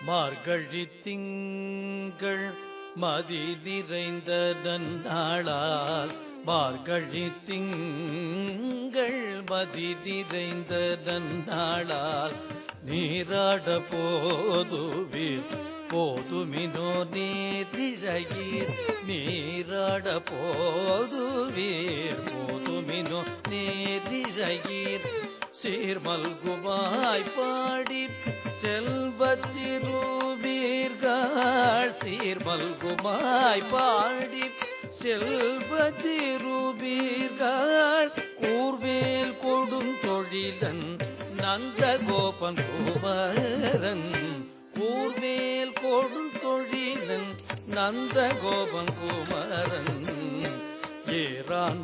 மார்கழி திங்கள் மதி நிறைந்த நன்னாளால் மார்கழி திங்கள் மதி நிறைந்த நன்னாளால் நீராட போதுமினோ நேரிழையீர் நீராட போதுமினோ நேரிழையீர் சீர்மல்குமாய் பாடி செல்வச் சிறுவீர்கள் சீர்மல்குமாய் பாடி செல்வச் சிறுவீர்கள் கூர்வேல் கொடுந்தொழிலன் நந்தகோபன் குமரன் கூர்வேல் கொடுந்தொழிலன் நந்தகோபன் குமரன் ஏறான்